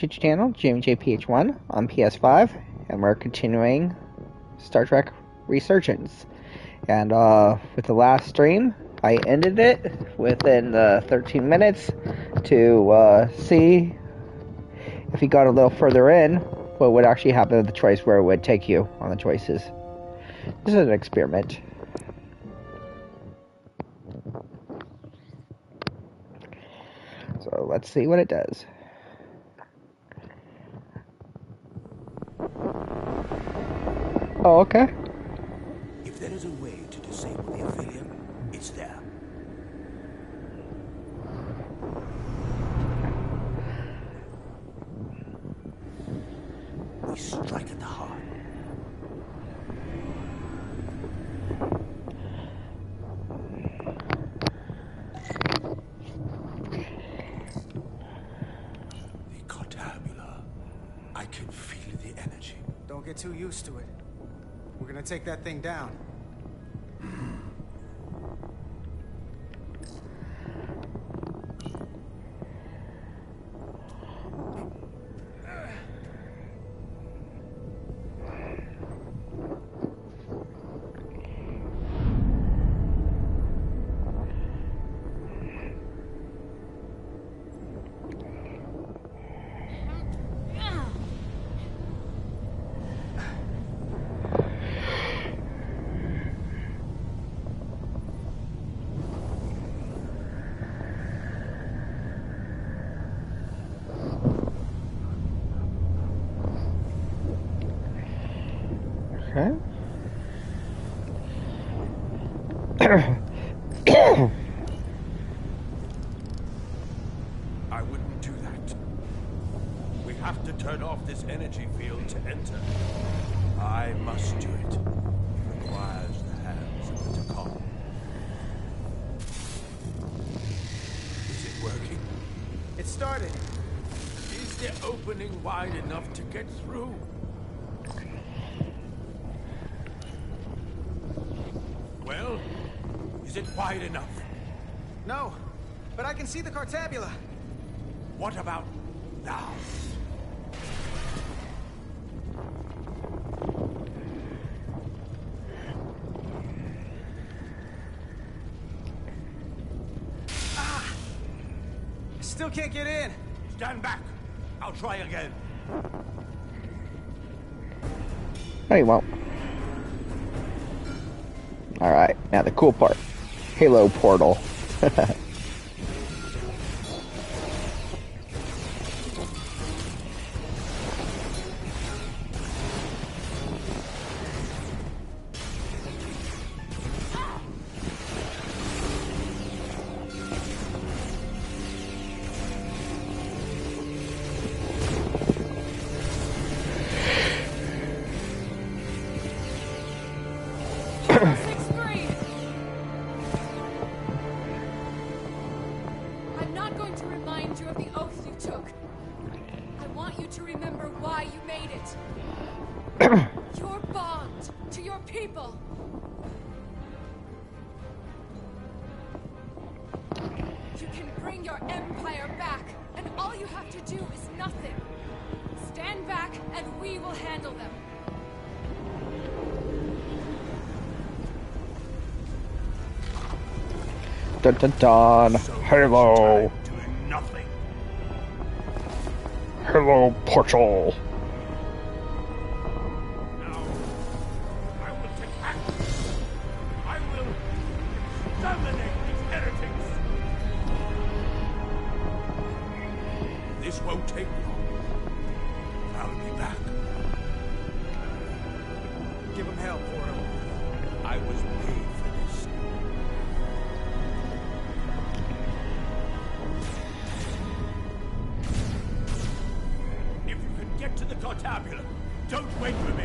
Twitch channel, JPH1 on PS5, and we're continuing Star Trek Resurgence. And with the last stream, I ended it within the 13 minutes to see if you got a little further in, what would actually happen with the choice, where it would take you on the choices. This is an experiment. So let's see what it does. Oh, okay. If there is a way to disable the affiliate, it's there. We strike at the heart. The Cartabula. I can feel the energy. Don't get too used to it. We're gonna take that thing down. Okay. I wouldn't do that. We have to turn off this energy field to enter. I must do it. It requires the hands of the Takal. Is it working? It started. Is the opening wide enough to get through? Well, is it wide enough? No, but I can see the Cartabula. What about now? I still can't get in. Stand back. I'll try again. No, you won't. Alright, now the cool part. Halo portal. I'm not going to remind you of the oath you took. I want you to remember why you made it. Your bond to your people. You can bring your empire back, and all you have to do is nothing. Stand back, and we will handle them. Dun dun dun. Halo. Doing nothing. Halo portal. Now, I will take action. I will exterminate these heretics. This won't take long. I'll be back. Give him hell, Portal. I was made for this. If you can get to the Cartabula, don't wait for me.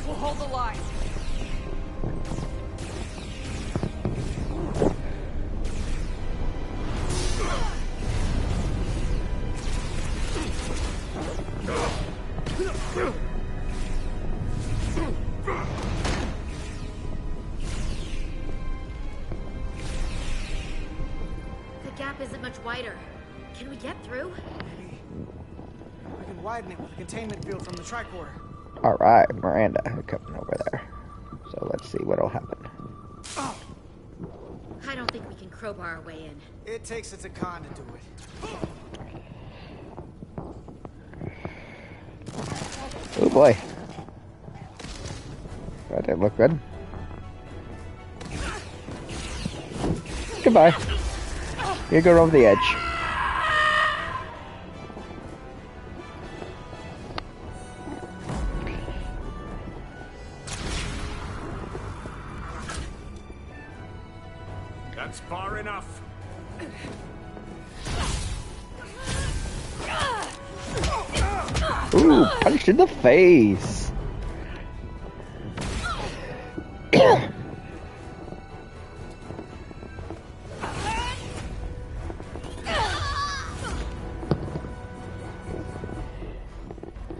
We'll hold the line. The gap isn't much wider. Can we get through? widen it with a containment field from the tricorder. Alright, Miranda, coming over there. So let's see what'll happen. Oh, I don't think we can crowbar our way in. it takes a Takan to do it. Oh boy. That didn't look good. Goodbye. You go over the edge. That's far enough. Ooh, punched in the face.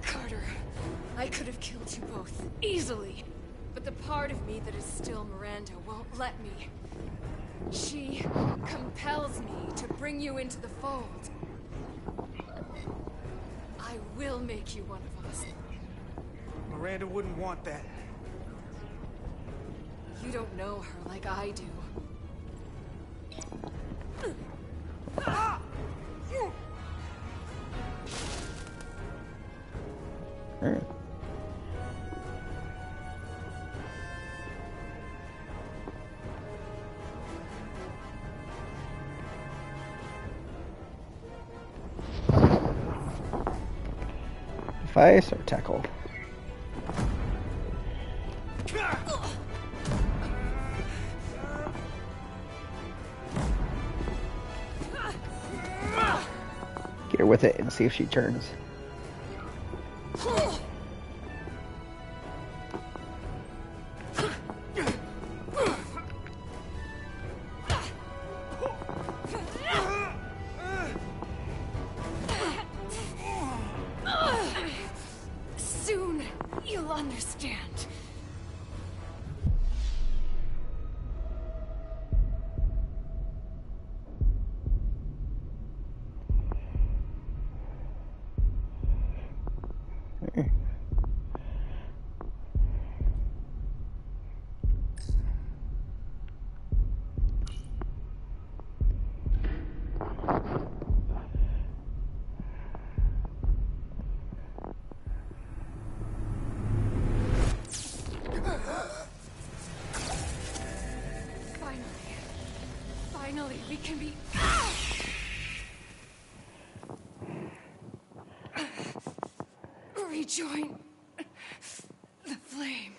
Carter, I could have killed you both, easily. But the part of me that is still Miranda won't let me. She compels me to bring you into the fold. I will make you one of us. Miranda wouldn't want that. You don't know her like I do. Face or tackle? Get her with it and see if she turns. Soon, you'll understand. Finally, we can be... rejoin the flame.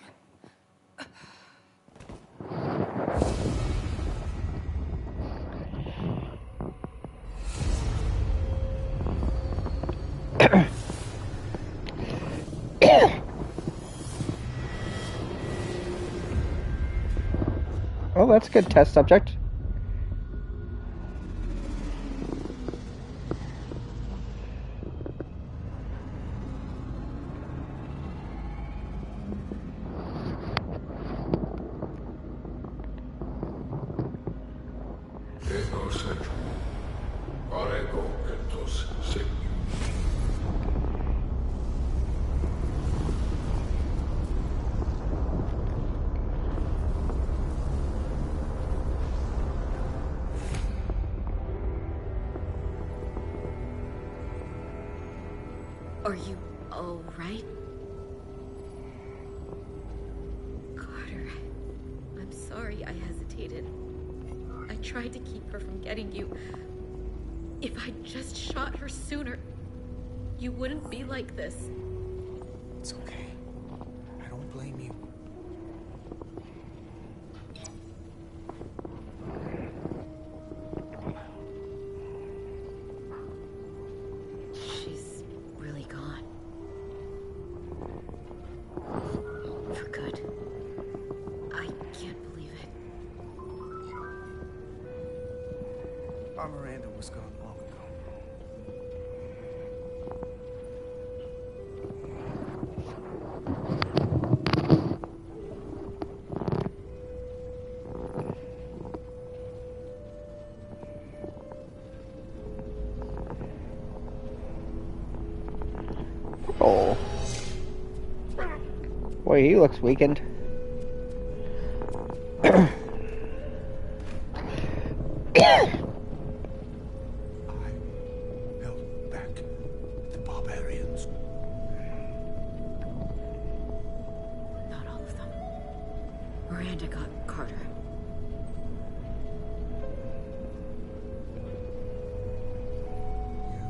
Well, that's a good test subject. Are you all right? Carter, I'm sorry I hesitated. I tried to keep her from getting you. If I'd just shot her sooner, you wouldn't be like this. It's okay. I don't blame you. She's really gone. For good. I can't believe it. Our Miranda was gone long ago. skull. Boy, he looks weakened. I held back the barbarians. Not all of them. Miranda got Carter. You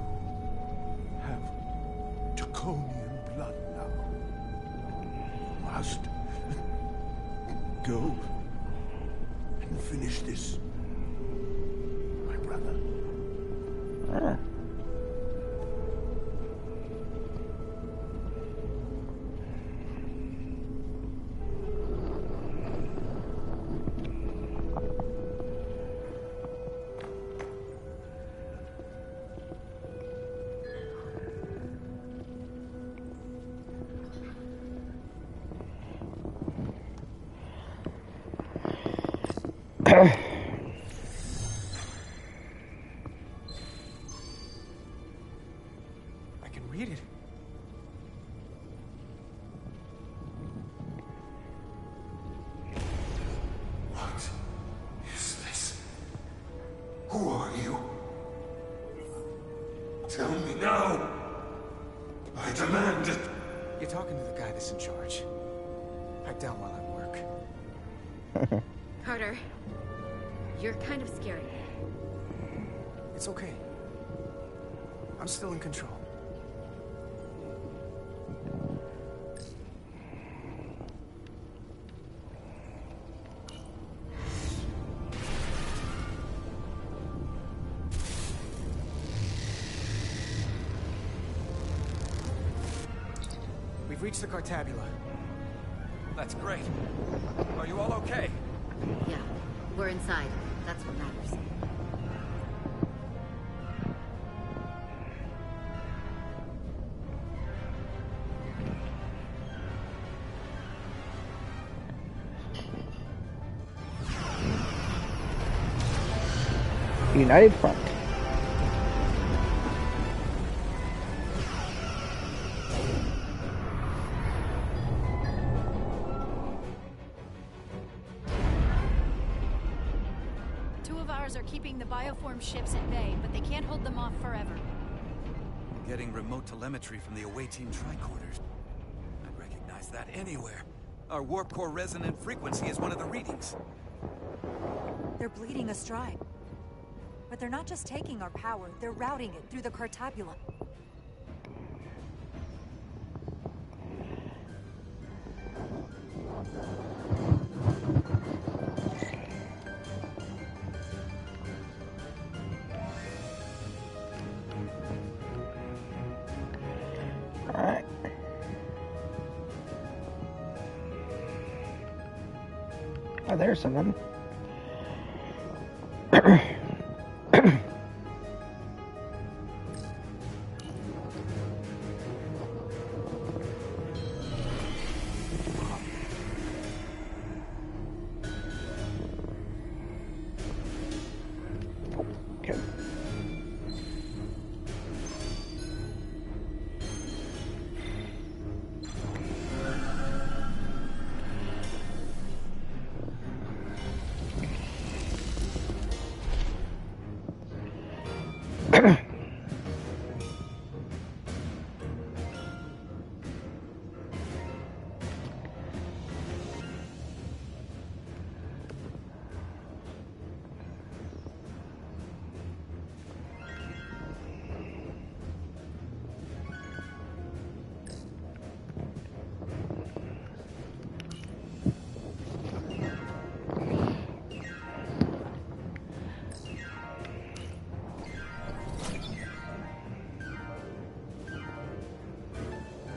have Draconian blood now. You must go and finish this, my brother. Ah. I can read it. What is this? Who are you? Tell me now. I demand it. You're talking to the guy that's in charge. Pipe down while I work. Carter, you're kind of scary. It's okay. I'm still in control. We've reached the Cartabula. That's great. Are you all okay? Yeah, we're inside. That's what matters. United Front. Two of ours are keeping the bioform ships at bay, but they can't hold them off forever. Getting remote telemetry from the away team tricorders. I'd recognize that anywhere. Our warp core resonant frequency is one of the readings. They're bleeding us dry. But they're not just taking our power, they're routing it through the Cartabula. Alright. Oh, there's someone. Okay.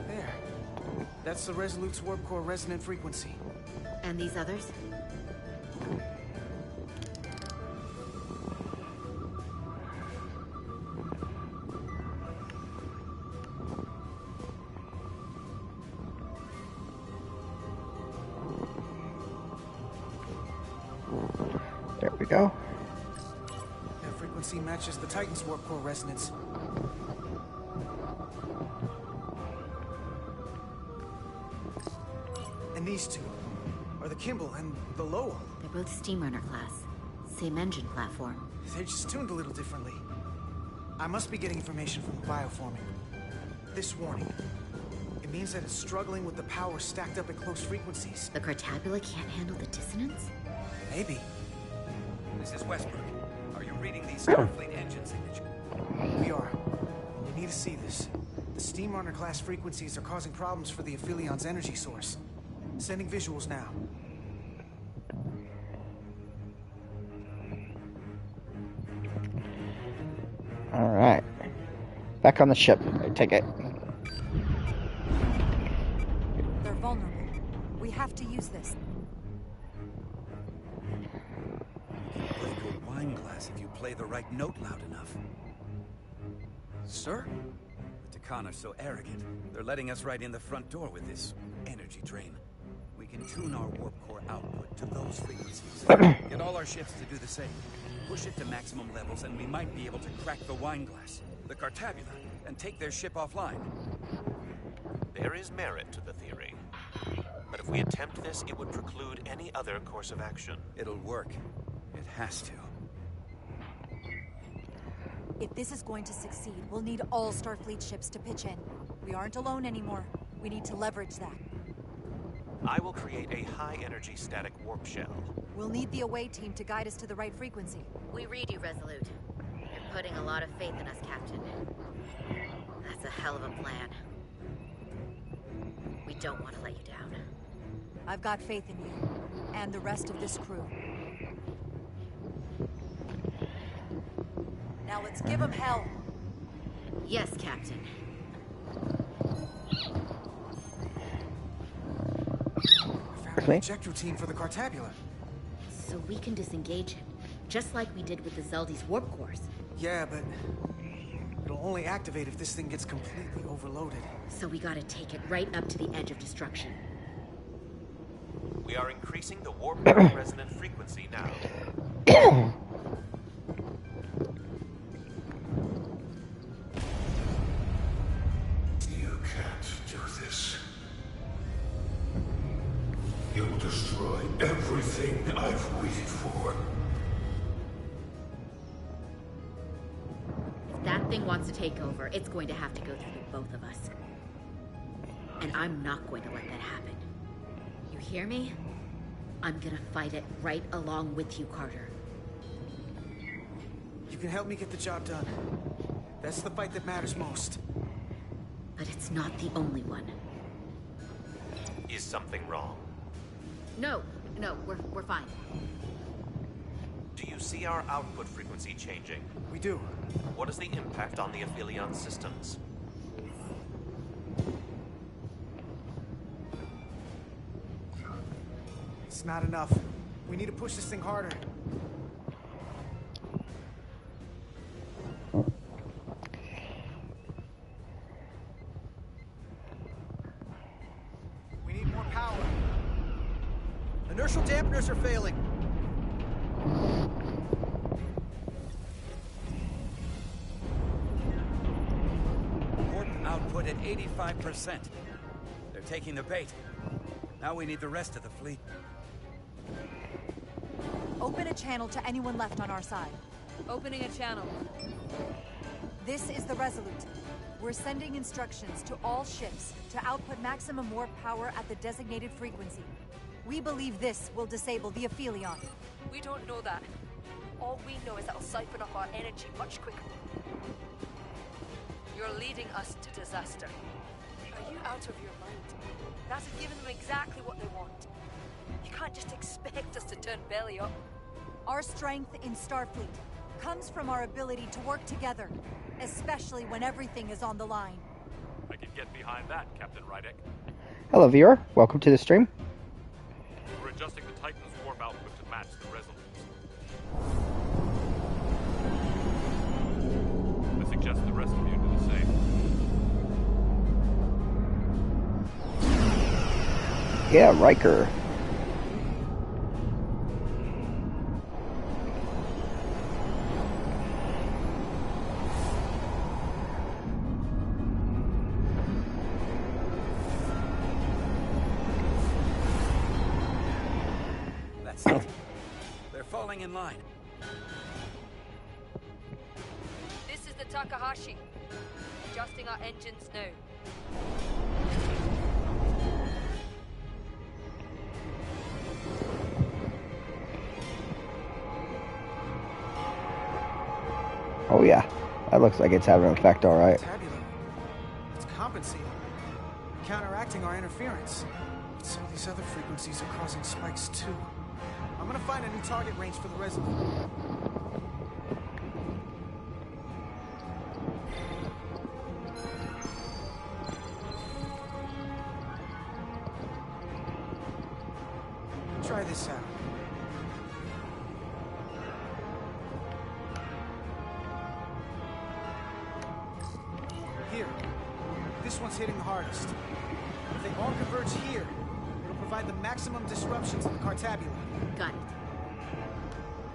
There. That's the Resolute's warp core resonant frequency. And these others? There we go. That frequency matches the Titan's warp core resonance. these two? Are the Kimball and the Lowell? They're both Steamrunner class. Same engine platform. They're just tuned a little differently. I must be getting information from the bioforming. This warning. It means that it's struggling with the power stacked up at close frequencies. The Cartabula can't handle the dissonance? Maybe. This is Westbrook. Are you reading these Starfleet engine signatures? We are. We need to see this. The Steamrunner class frequencies are causing problems for the Aphilion's energy source. Sending visuals now. Alright. Back on the ship, I take it. They're vulnerable. We have to use this. Break a wine glass if you play the right note loud enough. Sir? The Takan are so arrogant. They're letting us right in the front door with this energy drain. We can tune our warp core output to those frequencies. Get all our ships to do the same. Push it to maximum levels and we might be able to crack the wine glass, the Cartabula, and take their ship offline. There is merit to the theory. But if we attempt this, it would preclude any other course of action. It'll work. It has to. If this is going to succeed, we'll need all Starfleet ships to pitch in. We aren't alone anymore. We need to leverage that. I will create a high-energy static warp shell. We'll need the away team to guide us to the right frequency. We read you, Resolute. You're putting a lot of faith in us, Captain. That's a hell of a plan. We don't want to let you down. I've got faith in you, and the rest of this crew. Now let's give them hell. Yes, Captain. Found an ejector team for the Cartabula. So we can disengage it, just like we did with the Zeldy's warp cores. Yeah, but it'll only activate if this thing gets completely overloaded. So we gotta take it right up to the edge of destruction. We are increasing the warp core resonant frequency now. You can't do this. You'll destroy everything I've waited for. If that thing wants to take over, it's going to have to go through the both of us. And I'm not going to let that happen. You hear me? I'm gonna fight it right along with you, Carter. You can help me get the job done. That's the fight that matters most. But it's not the only one. Is something wrong? No, we're fine. Do you see our output frequency changing? We do. What is the impact on the Aphelion systems? It's not enough. We need to push this thing harder. We need more power. Inertial dampeners are failing. Warp output at 85%. They're taking the bait. Now we need the rest of the fleet. Open a channel to anyone left on our side. Opening a channel. This is the Resolute. We're sending instructions to all ships to output maximum warp power at the designated frequency. We believe this will disable the Aphelion. We don't know that. All we know is it'll siphon up our energy much quicker. You're leading us to disaster. Are you out of your mind? That has given them exactly what they want. You can't just expect us to turn belly up. Our strength in Starfleet comes from our ability to work together, especially when everything is on the line. I can get behind that, Captain Rydek. Hello, viewer. Welcome to the stream. We're adjusting the Titan's warp output to match the Resurgence. I suggest the rest of you do the same. Yeah, Riker. That's it. They're falling in line. This is the Takahashi. Adjusting our engines now. Oh yeah, that looks like it's having an effect, all right. Tabular. It's compensating. Counteracting our interference. But some of these other frequencies are causing spikes too. I'm gonna find a new target range for the Resurgence. Try this out. Here. This one's hitting the hardest. If they all converge here, it'll provide the maximum disruption to the Cartabula. Got it.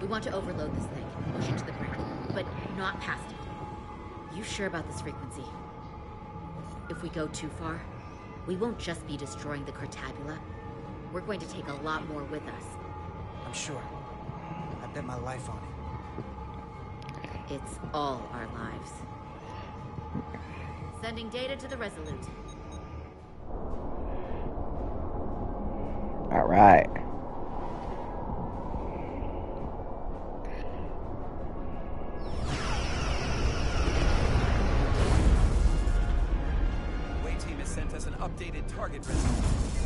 We want to overload this thing, push it to the brink, but not past it. You sure about this frequency? If we go too far, we won't just be destroying the Cartabula. We're going to take a lot more with us. I'm sure. I bet my life on it. It's all our lives. Sending data to the Resolute. All right. Way team has sent us an updated target result.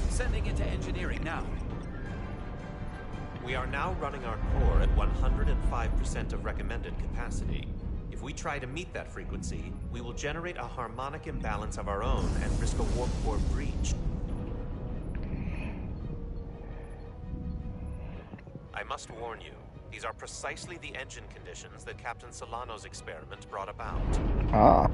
Sending it to engineering now. We are now running our core at 105% of recommended capacity. If we try to meet that frequency, we will generate a harmonic imbalance of our own and risk a warp core breach. I must warn you, these are precisely the engine conditions that Captain Solano's experiment brought about. Ah.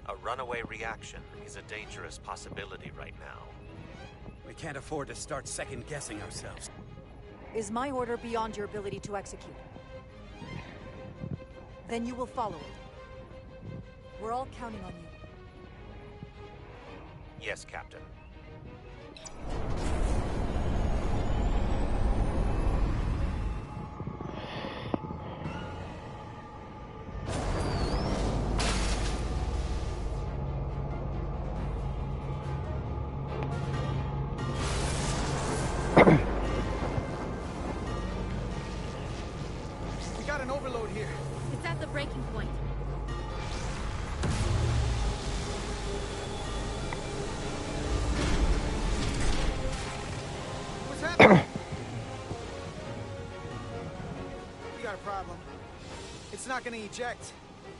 A runaway reaction is a dangerous possibility right now. We can't afford to start second-guessing ourselves. Is my order beyond your ability to execute? Then you will follow it. We're all counting on you. Yes, Captain. We got an overload here. It's at the breaking point. What's happening? We got a problem. It's not gonna eject.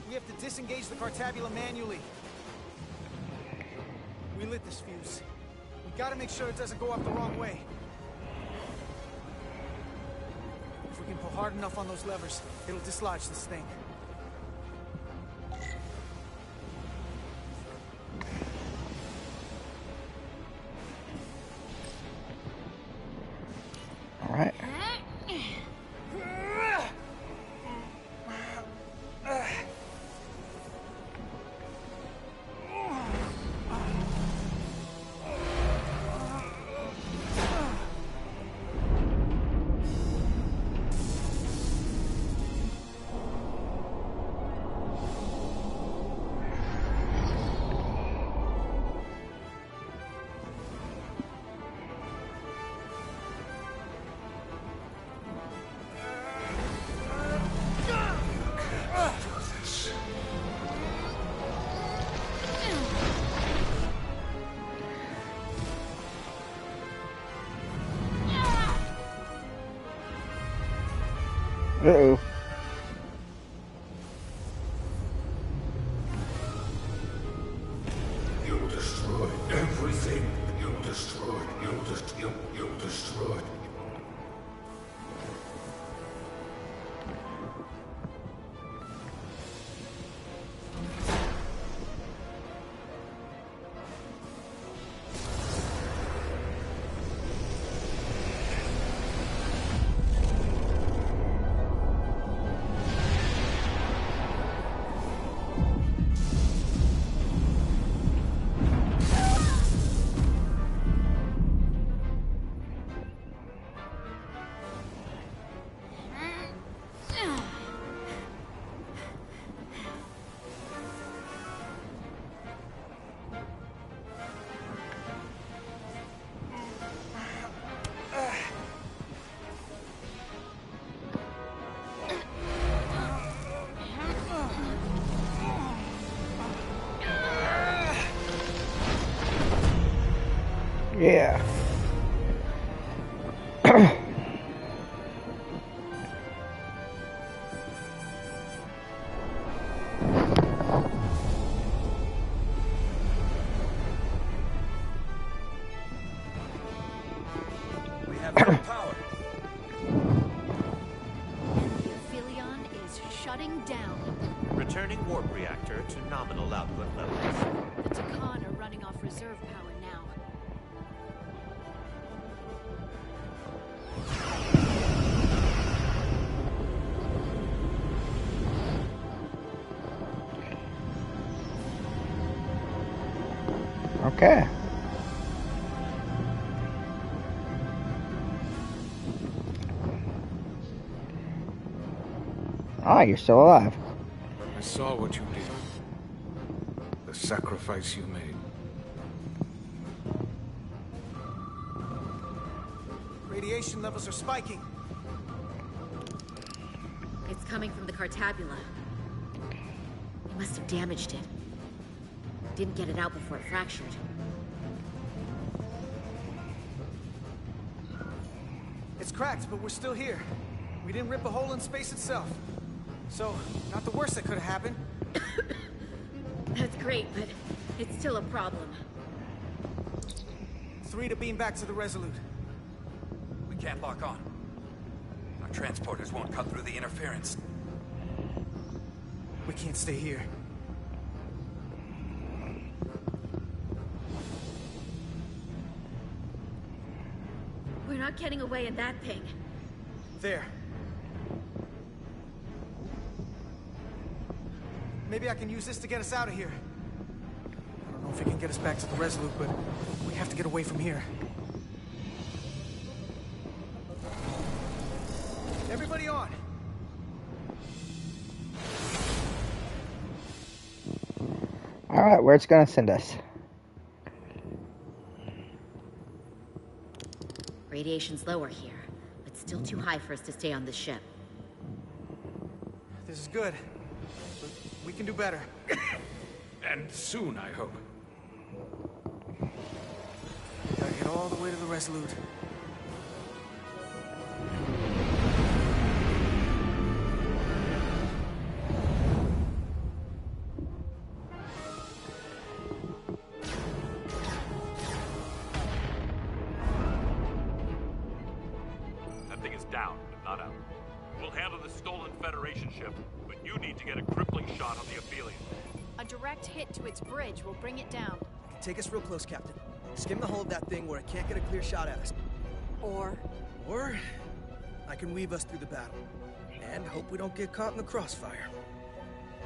We have to disengage the Cartabula manually. We lit this fuse. We gotta make sure it doesn't go up the wrong way. If we can pull hard enough on those levers, it'll dislodge this thing. All right. Uh-oh. You'll destroy everything. You'll destroy. You'll destroy. nominal output levels. The Takan are running off reserve power now. Okay. Ah, you're still alive. I saw what you did. The sacrifice you made. Radiation levels are spiking. It's coming from the Cartabula. He must have damaged it. Didn't get it out before it fractured. It's cracked, but we're still here. We didn't rip a hole in space itself. So, not the worst that could have happened. That's great, but it's still a problem. 3 to beam back to the Resolute. We can't lock on. Our transporters won't cut through the interference. We can't stay here. We're not getting away in that thing. There. Maybe I can use this to get us out of here. I don't know if it can get us back to the Resolute, but we have to get away from here. Everybody on! Alright, where it's gonna send us. Radiation's lower here, but still too high for us to stay on this ship. This is good. But we can do better. And soon, I hope. We gotta get all the way to the Resolute. That thing is down, but not out. We'll handle the stolen Federation ship, but you need to get a crippling shot on the Aphelion. A direct hit to its bridge will bring it down. Take us real close, Captain. Skim the hull of that thing where it can't get a clear shot at us. Or I can weave us through the battle. And hope we don't get caught in the crossfire.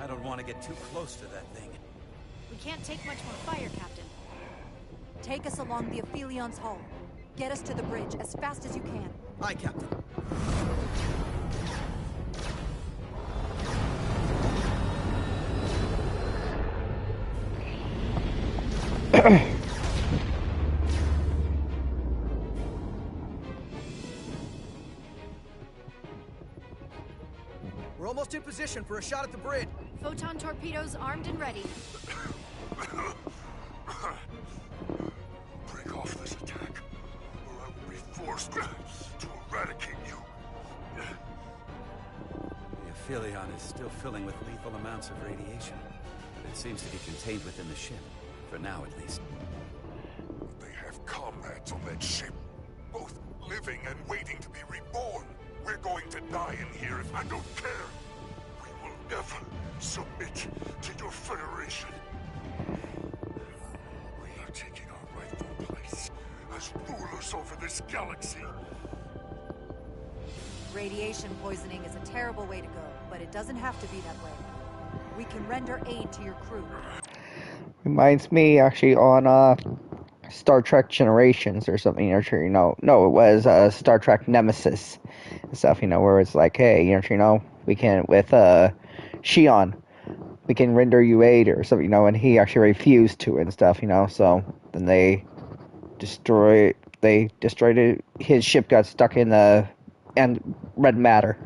I don't want to get too close to that thing. We can't take much more fire, Captain. take us along the Aphelion's hull. Get us to the bridge as fast as you can. Aye, Captain. We're almost in position for a shot at the bridge. Photon torpedoes armed and ready. Break off this attack, or I will be forced to eradicate you. The Aphelion is still filling with lethal amounts of radiation, but it seems to be contained within the ship, for now at least. They have comrades on that ship, both living and waiting to be reborn. We're going to die in here if I don't care. We will never submit to your Federation. We are taking our rightful place as rulers over this galaxy. Radiation poisoning is a terrible way to go, but it doesn't have to be that way. We can render aid to your crew. Reminds me actually on Star Trek Generations or something, no, it was Star Trek Nemesis and stuff, where it's like, hey, we can, with Shion, we can render you aid or something, and he actually refused to and stuff, so then they destroyed it. His ship got stuck in the red matter.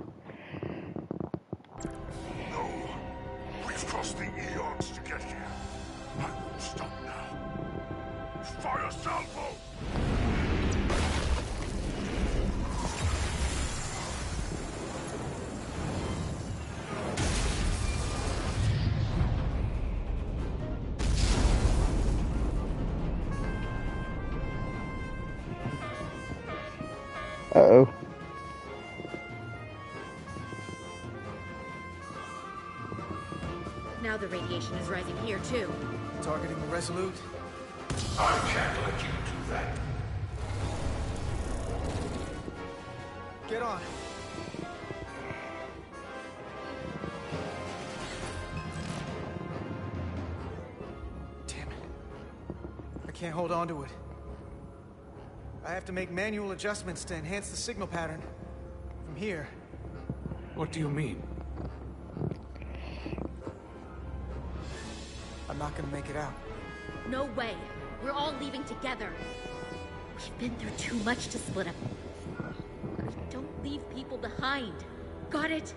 No, we've crossed the eons to get here. I won't stop now. Fire salvo! Uh-oh. Now the radiation is rising here, too. Targeting the Resolute? I can't let you do that. Get on. Damn it. I can't hold on to it. I have to make manual adjustments to enhance the signal pattern. From here. What do you mean? I'm not gonna make it out. No way. We're all leaving together. We've been through too much to split up. We don't leave people behind. Got it?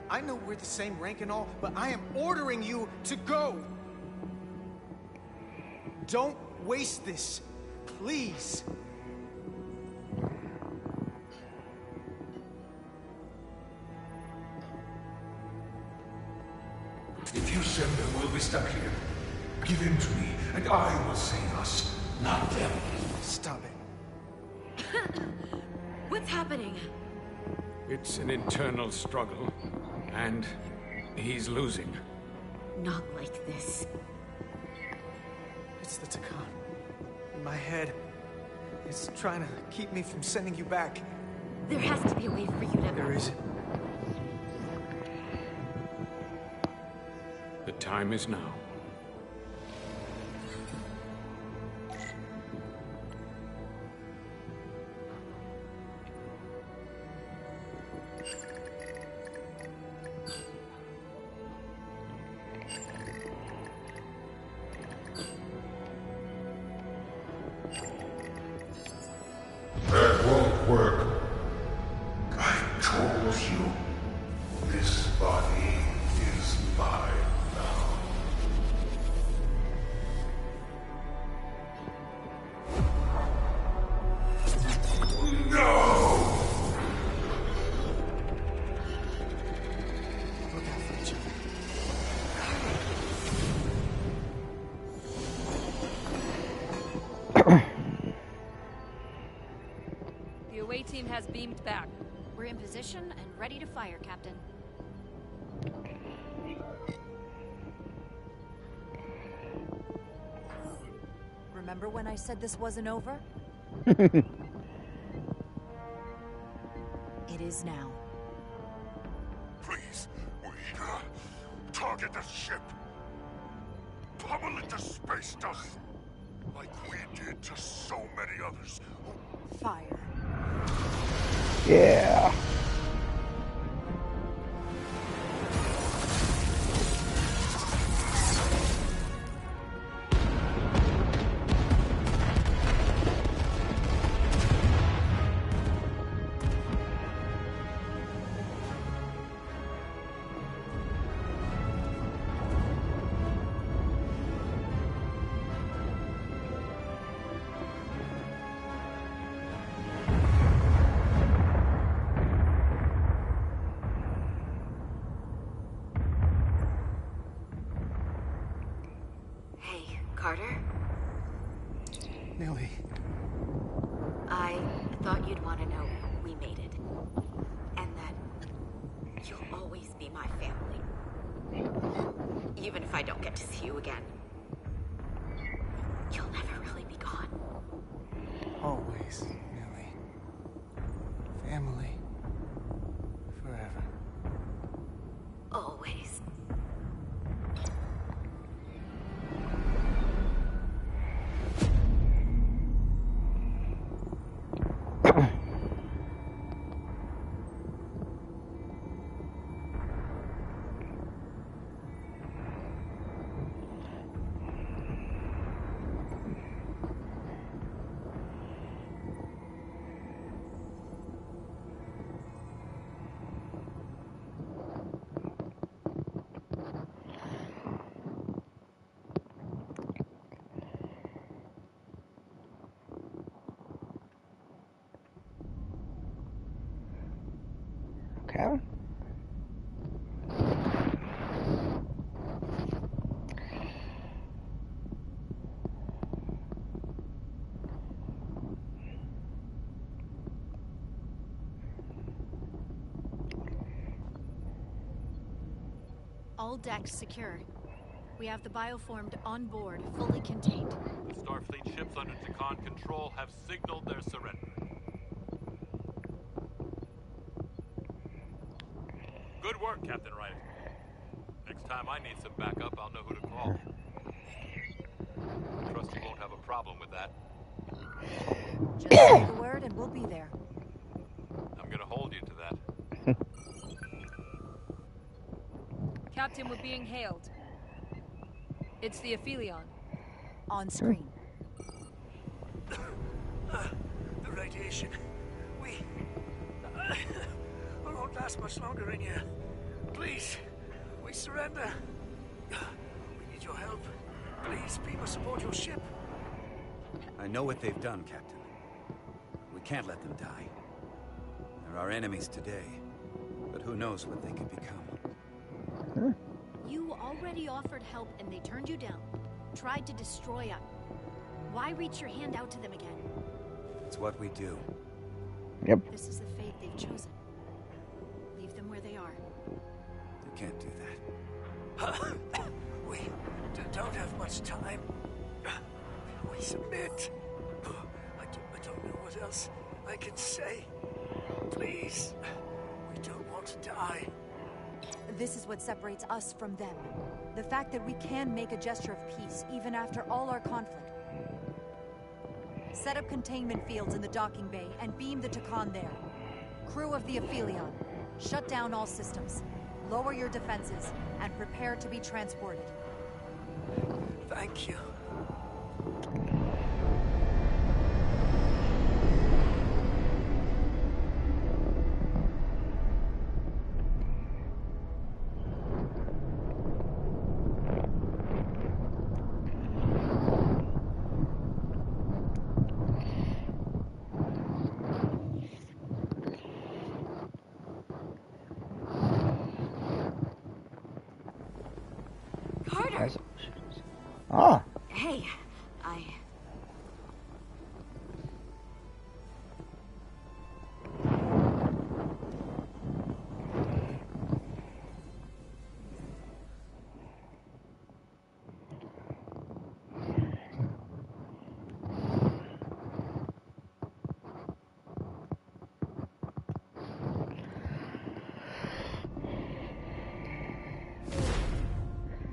I know we're the same rank and all, but I am ordering you to go! Don't waste this. Please. If you send them, we'll be stuck here. Give him to me, and I will save us, not them. Stop it. What's happening? It's an internal struggle, and he's losing. Not like this. It's the Takan. In my head. It's trying to keep me from sending you back. There has to be a way for you to... There isn't. The time is now. That won't work. I told you. This body is mine now. No! Look out for each other. The away team has beamed back. We're in position and ready to fire, Captain. Remember when I said this wasn't over? It is now. Please, we target the ship. Pummel it to space dust. Like we did to so many others. Fire. Yeah. Hey, Carter? Millie. I thought you'd want to know we made it. And that you'll always be my family. Even if I don't get to see you again. You'll never really be gone. Always, Millie. Family. Forever. Always. Okay. All decks secure. We have the bioformed on board, fully contained. Starfleet ships under Takan control have signaled their surrender. Good work, Captain Wright. Next time I need some backup, I'll know who to call. I trust you won't have a problem with that. Just say the word and we'll be there. I'm gonna hold you to that. Captain, we're being hailed. It's the Aphelion. On screen. The radiation. We won't last much longer in here. Please, we surrender. We need your help. Please, people, support your ship. I know what they've done, Captain. We can't let them die. They're our enemies today, but who knows what they could become. You already offered help and they turned you down. Tried to destroy us. Why reach your hand out to them again? It's what we do. Yep. This is the fate they've chosen. Leave them where they are. You can't do that. We don't have much time. We submit. I don't know what else I can say. Please, we don't want to die. This is what separates us from them. The fact that we can make a gesture of peace even after all our conflict. Set up containment fields in the docking bay and beam the Takan there. Crew of the Aphelion, shut down all systems. Lower your defenses and prepare to be transported. Thank you. Carter! Ah. Hey,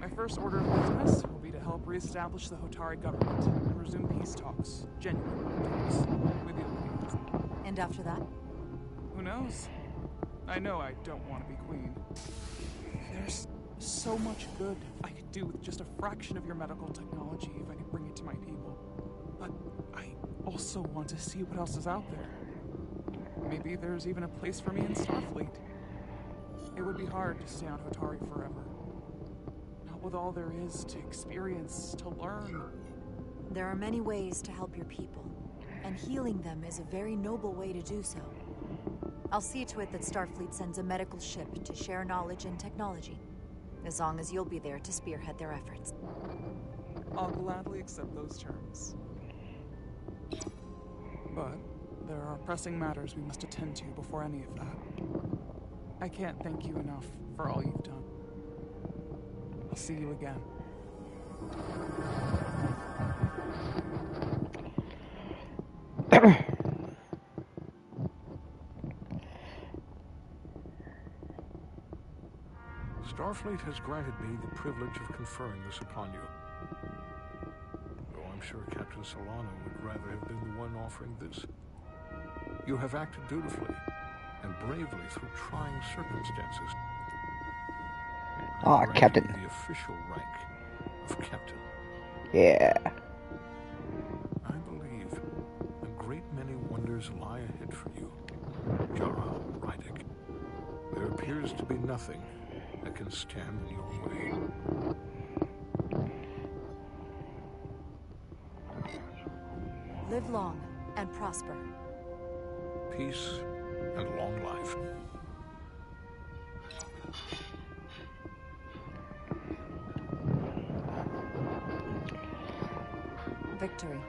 My first order of business will be to help reestablish the Hotari government and resume peace talks, genuine talks, with the Olympians. And after that? Who knows? I know I don't want to be queen. There's so much good I could do with just a fraction of your medical technology if I could bring it to my people. But I also want to see what else is out there. Maybe there's even a place for me in Starfleet. It would be hard to stay on Hotari forever. Not with all there is to experience, to learn. There are many ways to help your people, and healing them is a very noble way to do so. I'll see to it that Starfleet sends a medical ship to share knowledge and technology, as long as you'll be there to spearhead their efforts. I'll gladly accept those terms. But there are pressing matters we must attend to before any of that. I can't thank you enough for all you've done. I'll see you again. Starfleet has granted me the privilege of conferring this upon you. Though I'm sure Captain Solano would rather have been the one offering this. You have acted dutifully and bravely through trying circumstances. Ah, Captain. The official rank of Captain. Yeah. I believe a great many wonders lie ahead for you, Jara Rydick. There appears to be nothing that can stand in your way. Live long and prosper. Peace and long life. Victory.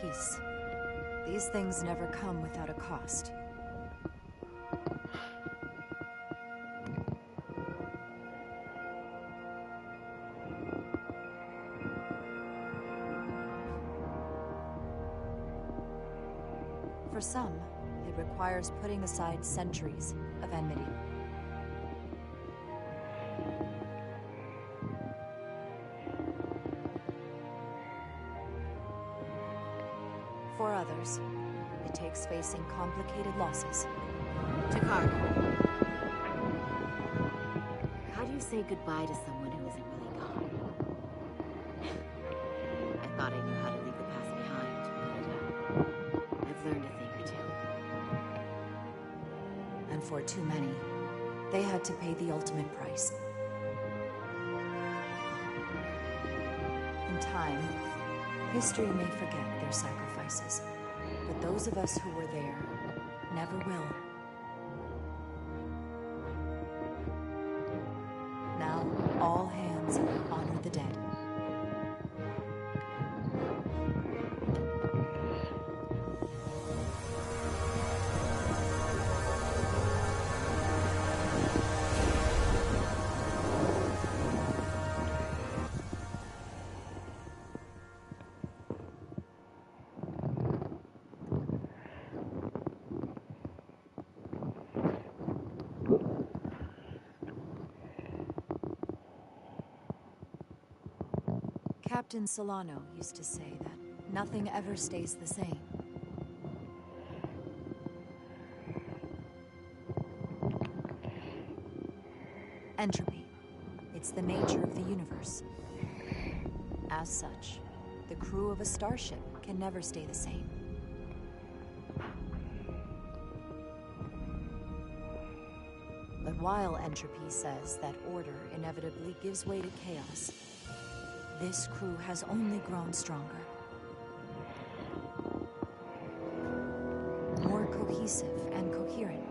Peace. These things never come without a cost. For some, it requires putting aside centuries of enmity. For others, it takes facing complicated losses. Jakar, how do you say goodbye to someone who isn't really gone? I thought I knew how to leave the past behind, but I've learned a thing or two. And for too many, they had to pay the ultimate price. In time, history may forget their sacrifices, but those of us who were there never will. Now, all hands honor the dead. Captain Solano used to say that nothing ever stays the same. Entropy. It's the nature of the universe. As such, the crew of a starship can never stay the same. But while entropy says that order inevitably gives way to chaos, this crew has only grown stronger. More cohesive and coherent.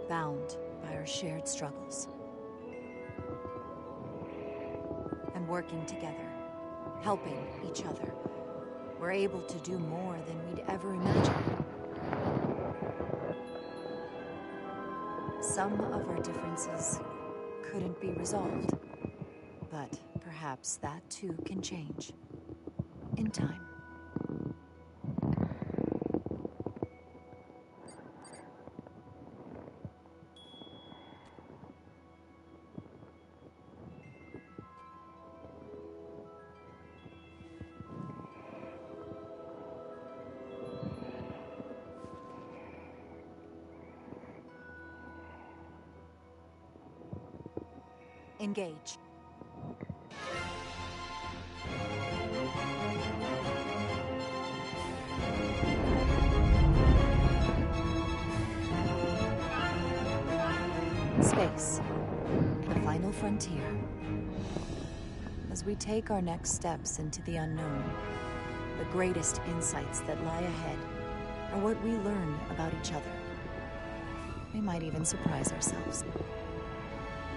Bound by our shared struggles. And working together, helping each other, we're able to do more than we'd ever imagined. Some of our differences couldn't be resolved, but perhaps that too can change in time. Engage. Space, the final frontier. As we take our next steps into the unknown, the greatest insights that lie ahead are what we learn about each other. We might even surprise ourselves.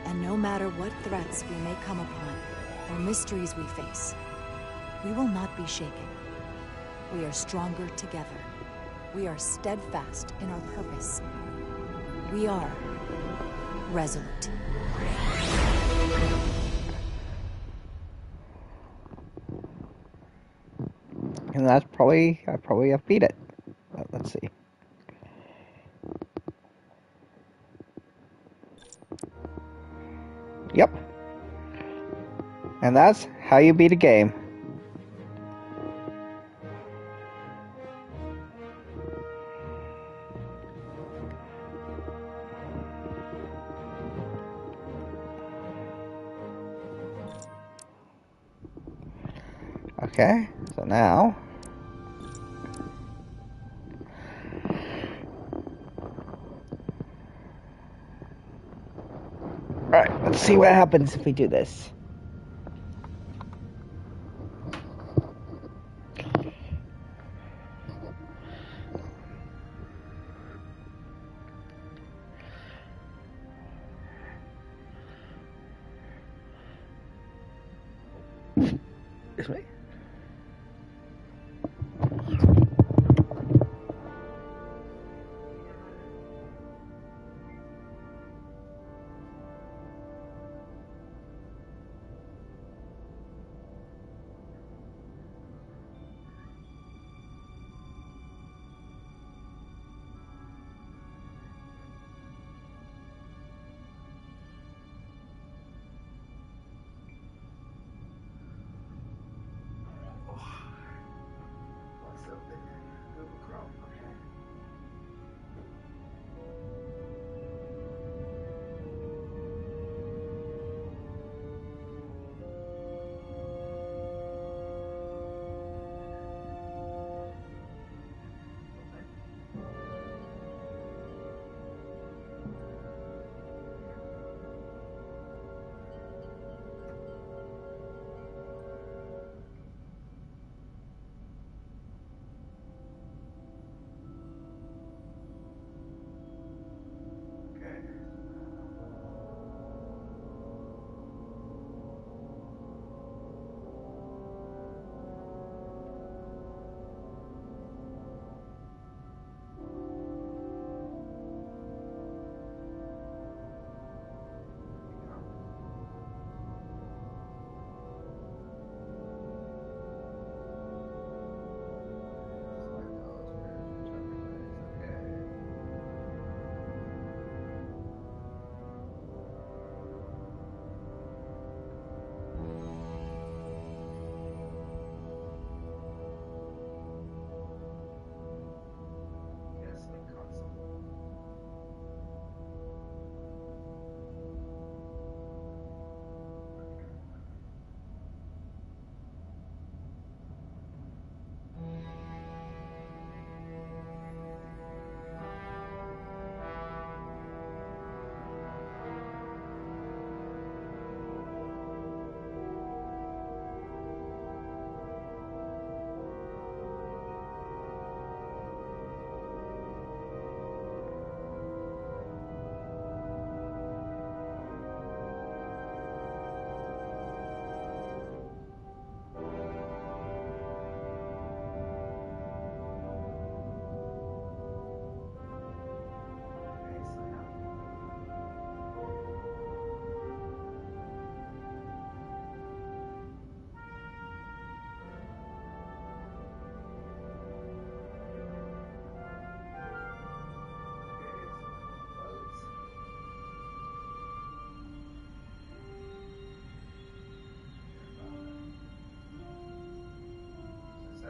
And no matter what threats we may come upon, or mysteries we face, we will not be shaken. We are stronger together. We are steadfast in our purpose. We are resolute. And I probably have beat it. But let's see. Yep. And that's how you beat a game. Okay, so now alright, let's see what happens if we do this. This way?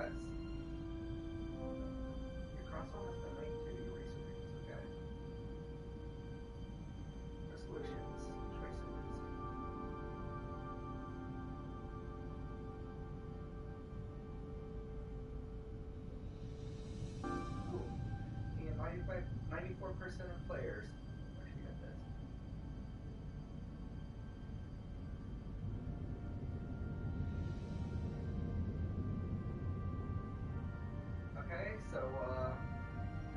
requests. Your console has been linked to your research. Okay. Resolutions. Choices. Ooh. And 94% of players actually got this. Okay, so,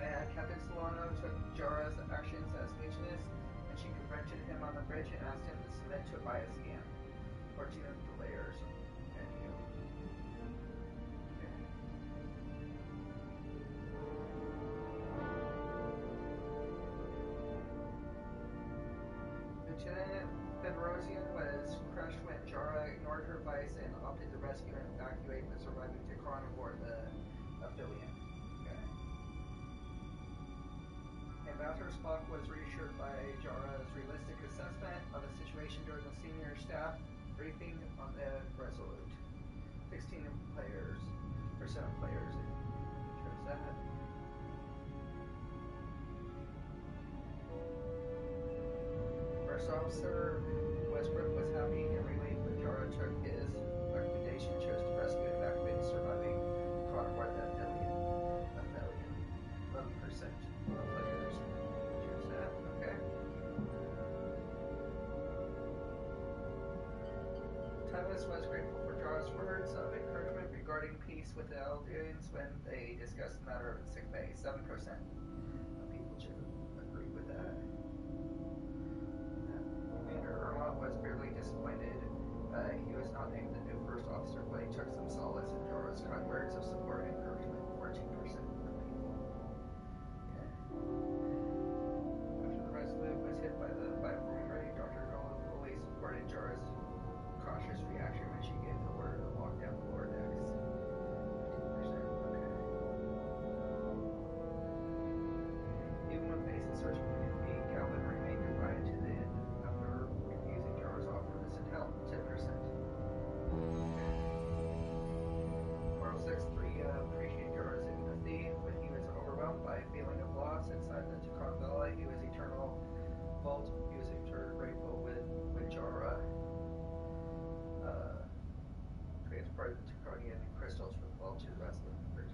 and Captain Solano took Jara's actions as mutinous, and she confronted him on the bridge and asked him to submit to a bias scan. 14 of the players. And you. Okay. Lieutenant Federosian was crushed when Jara ignored her advice and opted to rescue and evacuate the surviving Tikron aboard the Aphelion. Okay. Ambassador Spock was reassured by Jara's realistic assessment of the situation during the senior staff briefing on the Resolute. 16 players, or 7 players, chose that. First Officer Westbrook was happy and relieved when Jara took his recommendation, chose to rescue and evacuate the surviving Chronoboard the Aphelion. 11% of players chose that. Okay. Timeless was grateful for Jara's words of encouragement regarding peace with the Eldians when they discussed the matter of the sick bay. 7% of people agreed with that. Commander Irma was bitterly disappointed. He was not named the new first officer, but he took some solace in Jara's kind words of support and encouragement. 14% of people. Okay. After the Resolute was hit by the platform raid, Dr. Cullen fully supported Jara's cautious reaction when she gave the order to lock down the lower decks. 15%. Okay. Even when facing search community, Calvin remained defiant to the end after refusing Jara's offer to send help. 10%. Moral 6-3 appreciated Jara's empathy when he was overwhelmed by a feeling of loss inside the Tikron Villa. He was eternal vault music turned grateful when Jara transported the Tikronian crystals from the vault to the rest of the 13%.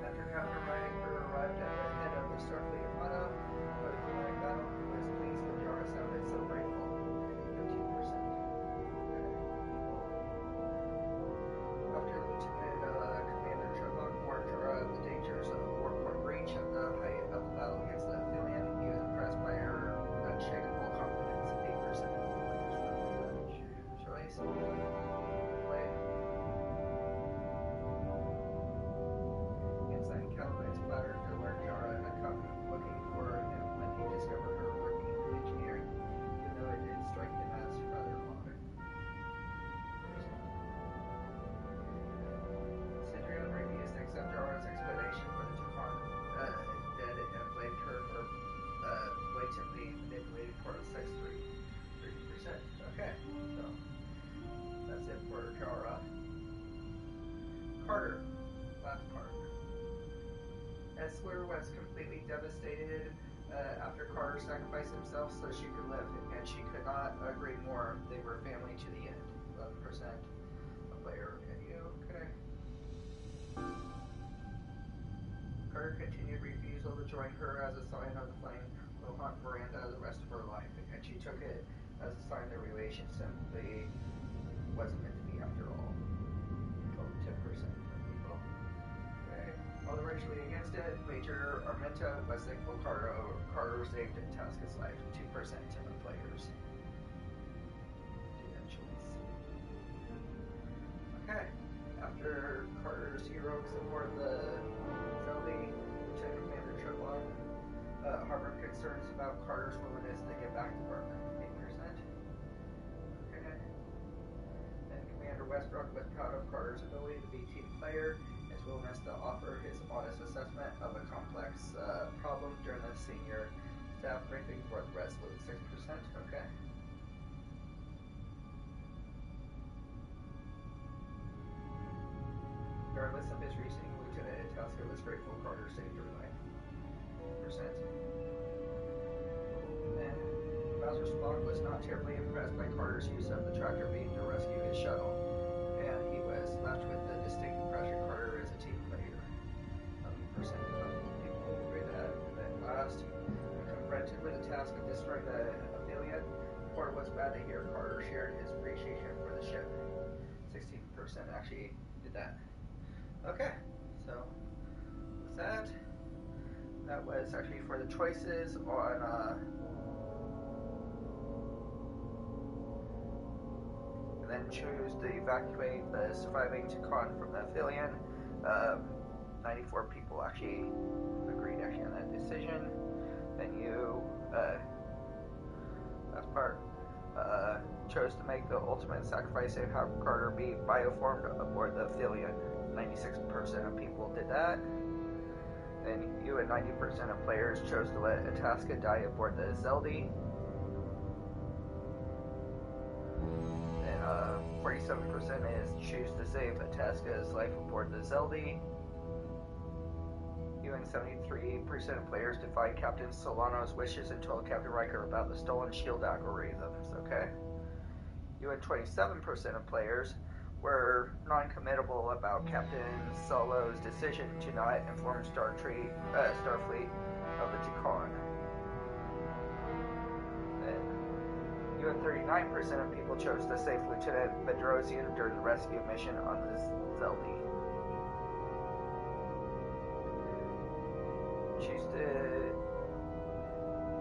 After Captain Rydinger arrived at the head of the Starfleet Armada for the preliminary battle, he was pleased when Jara sounded so grateful. 15%. After Lieutenant Commander Trevor warned Jara of the dangers of the warport breach at the height of the battle against the Aphelion, he was impressed by her unshakable confidence. 8% of the players went with that choice. Play. Inside Caliban's flattered to learn Jara had come looking for him when he discovered her working in engineering, even though it did strike him as rather odd. Cedric refused to accept Jara's explanation for the Tikron dead and blamed her for blatantly manipulating Portal 6-3. 30%. Okay, so that's it for Jara. Carter. Last part. Esler was completely devastated after Carter sacrificed himself so she could live, and she could not agree more. They were family to the end. 11% a player. And you? Okay. Carter continued refusal to join her as a sign of the flame will haunt Miranda the rest of her life, and she took it as a sign their relation simply wasn't meant to be after all. 10% of people. Okay. While originally against it, Major Armenta was thankful Carter saved Tasca's life. 2% of players. Did that choice. Okay. After Carter's heroic support of the Zelby, Lieutenant Commander Trevor harbored concerns about Carter's willingness to get back to work. 8%. Okay. And Commander Westbrook was proud of Carter's ability to be a team player, his willingness to offer his honest assessment of a complex problem during the senior staff briefing for the Resolute. 6%. Okay. Alaska was grateful Carter saved her life. Percent. And Bowser Spock was not terribly impressed by Carter's use of the tractor beam to rescue his shuttle, and he was left with the distinct impression Carter is a team player. 11% of people agree that. And then last, when confronted with the task of destroying the Aphelion, Porter was glad to hear Carter shared his appreciation for the ship. 16% actually did that. Okay, so with that was actually for the choices on and then choose to evacuate the surviving Takan from the Aphelion. 94 people actually agreed on that decision. Then you last part chose to make the ultimate sacrifice and have Carter be bioformed aboard the Aphelion. 96% of people did that. Then you and 90% of players chose to let Itasca die aboard the Zeldy. And 47% is choose to save Itasca's life aboard the Zeldy. You and 73% of players defied Captain Solano's wishes and told Captain Riker about the stolen shield algorithms, okay? You and 27% of players were non-committable about Captain Solo's decision to not inform Starfleet of the Takan. Then, you and 39% of people chose to save Lieutenant Bedrosian during the rescue mission on the Zeldy.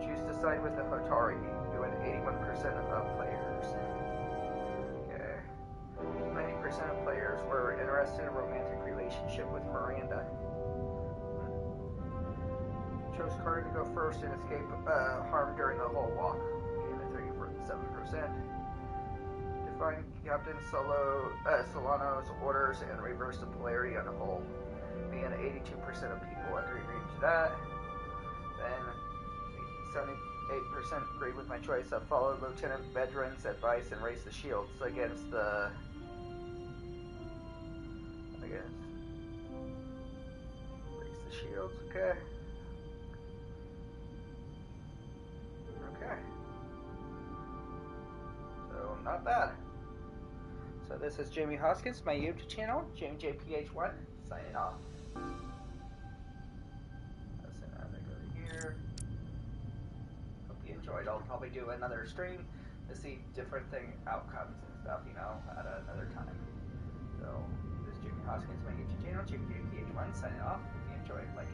Choose to side with the Hotari. You and 81% of players. 90% of players were interested in a romantic relationship with Miranda. Chose Carter to go first and escape harm during the whole walk, being at 37%. Defied Captain Solano's orders and reversed the polarity on the whole, being 82% of people agreed to that. Then 78% agreed with my choice of follow Lieutenant Bedron's advice and raise the shields against the shields, okay. So, not bad. So this is Jamie Hoskins, my YouTube channel, JamieJPH1, signing off. So now they go to here. Hope you enjoyed. I'll probably do another stream to see different outcomes and stuff, at another time. So, this is Jamie Hoskins, my YouTube channel, JamieJPH1, signing off. Hope you enjoyed. Like